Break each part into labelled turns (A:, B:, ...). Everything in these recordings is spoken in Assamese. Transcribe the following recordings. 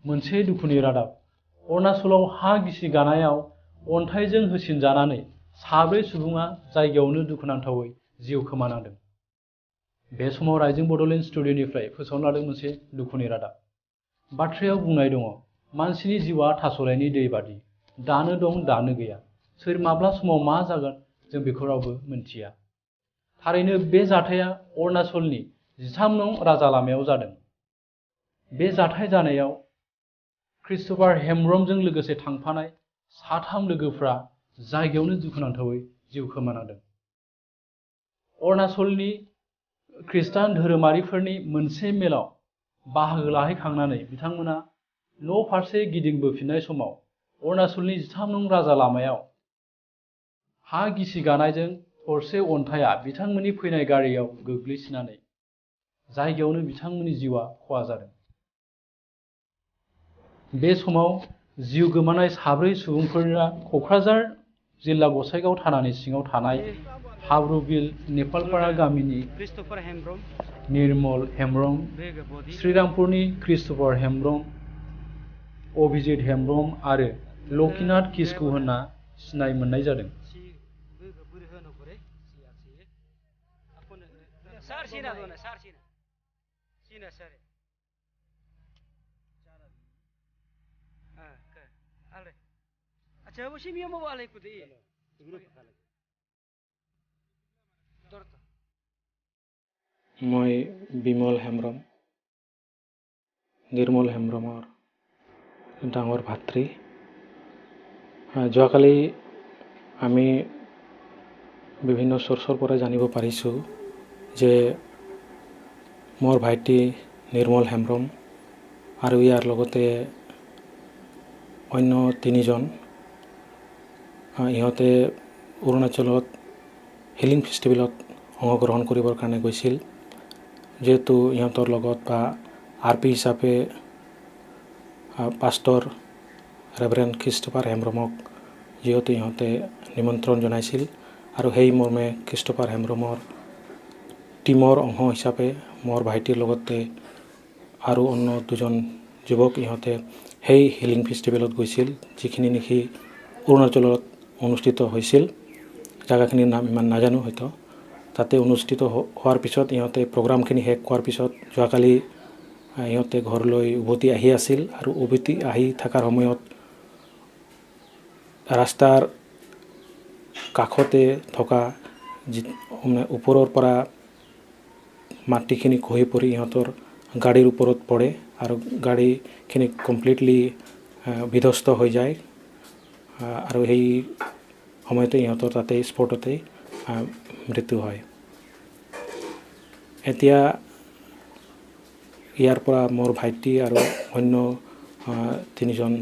A: मोनसे दुखुनि रादाब अरुणाचलाव हा गिसि गानायाव अन्थाइजों होसिनजानानै 4 सुबुङा जायगायावनो दुखुनांथावै जिउ खोमानांदों। बे समाव राइजिं बड'लेण्ड स्टुडिय'निफ्राय फोसावना लादों मोनसे दुखुनि रादाब। बाथ्रायाव बुंनाय दङ, मानसिनि जिउआ थास'लायनि दै बादि, दानो दं दानो गैया। सोर माब्ला समाव मा जागोन जों बेखौ रावबो मिन्थिया। थारैनो बे जाथाया अरुणाचलनि 13 नं राजा लामायाव जादों। बे जाथाय जानायाव क्रिस्ट'फार हेम्ब्रमजों लोगोसे थांफानाय 3 लोगोफ्रा जायगायावनो दुखुनांथावै जिउ खोमानांदों। अरुणाचलनि खृष्टान धोरोमारिफोरनि मोनसे मेलाव बाहागो लाहैखांनानै बिथांमोना न' फारसे गिदिंबोफिननाय समाव अरुणाचलनि 13 नं राजा लामायाव हा गिसि गानायजों थरसे अन्थाइआ बिथांमोननि फैनाय गारियाव गोग्लैसिनानै जायगायावनो बिथांमोननि जिउआ खहा जादों। बे समाव जिउ गोमानाय 4 सुबुंफोरा क'क्राझार जिल्ला गसाइगाव थानानि सिङाव थानाय हाब्रुबिल नेपालपारा गामिनि निर्मल हेम्ब्रम, श्रीरामपुरनि क्रिस्ट'फार हेम्ब्रम, अभिजित हेम्ब्रम आरो लकिनाथ किस्कु होनना सिनाय मोननाय जादों।
B: মই বিমল হেম্ব্ৰম, নিৰ্মল হেম্ব্ৰমৰ ডাঙৰ ভাতৃ। যোৱাকালি আমি বিভিন্ন চ'ৰ্চৰ পৰা জানিব পাৰিছোঁ যে মোৰ ভাইটি নিৰ্মল হেম্ব্ৰম আৰু ইয়াৰ লগতে অন্য 3 জন ইহঁতে অৰুণাচলত হিলিং ফেষ্টিভেলত অংশগ্ৰহণ কৰিবৰ কাৰণে গৈছিল। যেহেতু ইহঁতৰ লগত বা RP হিচাপে পাষ্টৰ ৰেভাৰেণ্ড ক্ৰিষ্ট'ফাৰ হেম্ব্ৰমক যিহেতু ইহঁতে নিমন্ত্ৰণ জনাইছিল আৰু সেই মৰ্মে ক্ৰিষ্ট'ফাৰ হেম্ব্ৰমৰ টিমৰ অংশ হিচাপে মোৰ ভাইটিৰ লগতে আৰু অন্য 2 জন যুৱক ইহঁতে সেই হিলিং ফেষ্টিভেলত গৈছিল, যিখিনি নেকি অৰুণাচলত অনুষ্ঠিত হৈছিল। জাগাখিনিৰ নাম ইমান নাজানো হয়তো। তাতে অনুষ্ঠিত হোৱাৰ পিছত ইহঁতে প্ৰগ্ৰামখিনি শেষ হোৱাৰ পিছত যোৱাকালি ইহঁতে ঘৰলৈ উভতি আহি আছিল আৰু উভতি আহি থকাৰ সময়ত ৰাস্তাৰ কাষতে থকা ওপৰৰ পৰা মাটিখিনি খহি পৰি ইহঁতৰ গাড়ীৰ ওপৰত পৰে আৰু গাড়ীখিনি কমপ্লিটলি বিধ্বস্ত হৈ যায় আৰু সেই সময়তে ইহঁতৰ তাতে স্পটতে মৃত্যু হয়। এতিয়া ইয়াৰ পৰা মোৰ ভাইটি আৰু অন্য 3 জন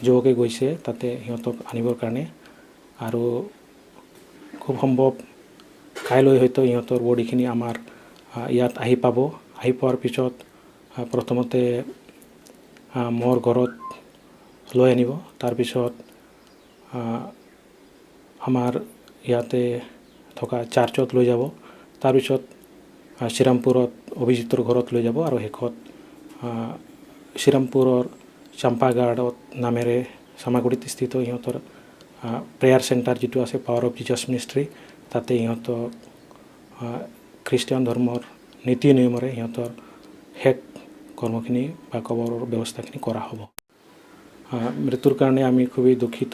B: যুৱকে গৈছে তাতে সিহঁতক আনিবৰ কাৰণে আৰু খুব সম্ভৱ কাইলৈ হয়তো ইহঁতৰ বডিখিনি আমাৰ ইয়াত আহি পাব। আহি পোৱাৰ পিছত প্ৰথমতে মোৰ ঘৰত লৈ আনিব, তাৰপিছত আমাৰ ইয়াতে থকা চাৰ্চত লৈ যাব, তাৰপিছত শ্ৰীৰামপুৰত অভিজিতৰ ঘৰত লৈ যাব আৰু শেষত শ্ৰীৰামপুৰৰ চাম্পাগাৰ্ডত নামেৰে চামাগুৰিত স্থিত ইহঁতৰ প্ৰেয়াৰ চেণ্টাৰ যিটো আছে পাৱাৰ অফ জিজাছ মিনিষ্ট্ৰী, তাতে ইহঁতক খ্ৰীষ্টিয়ান ধৰ্মৰ নীতি নিয়মেৰে ইহঁতৰ শেষ কৰ্মখিনি বা কবৰৰ ব্যৱস্থাখিনি কৰা হ'ব। মৃত্যুৰ কাৰণে আমি খুবেই দুখিত,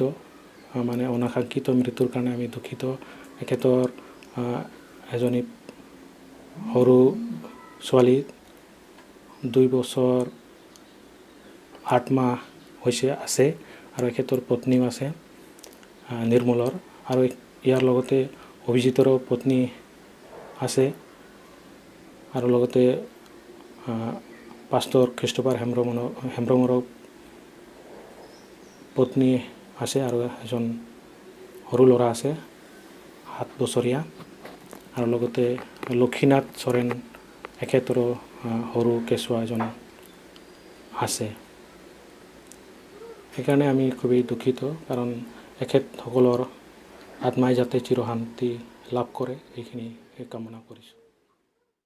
B: মানে অনাকাংক্ষিত মৃত্যুৰ কাৰণে আমি দুখিত। এখেতৰ এজনী সৰু ছোৱালী 2 বছৰ 8 মাহ হৈছে আছে আৰু এখেতৰ পত্নীও আছে নিৰ্মলৰ, আৰু ইয়াৰ লগতে অভিজিতৰো পত্নী আছে আৰু লগতে পাষ্টৰ ক্ৰিষ্ট'ফাৰ হেম্ব্ৰমৰো পত্নী আছে আৰু এজন সৰু ল'ৰা আছে 7 বছৰীয়া আৰু লগতে লক্ষীনাথ চৰেণ এখেতৰো সৰু কেঁচুৱা এজন আছে। সেইকাৰণে আমি খুবেই দুখিত, কাৰণ এখেতসকলৰ আত্মাই যাতে চিৰশান্তি লাভ কৰে এইখিনি কামনা কৰিছোঁ।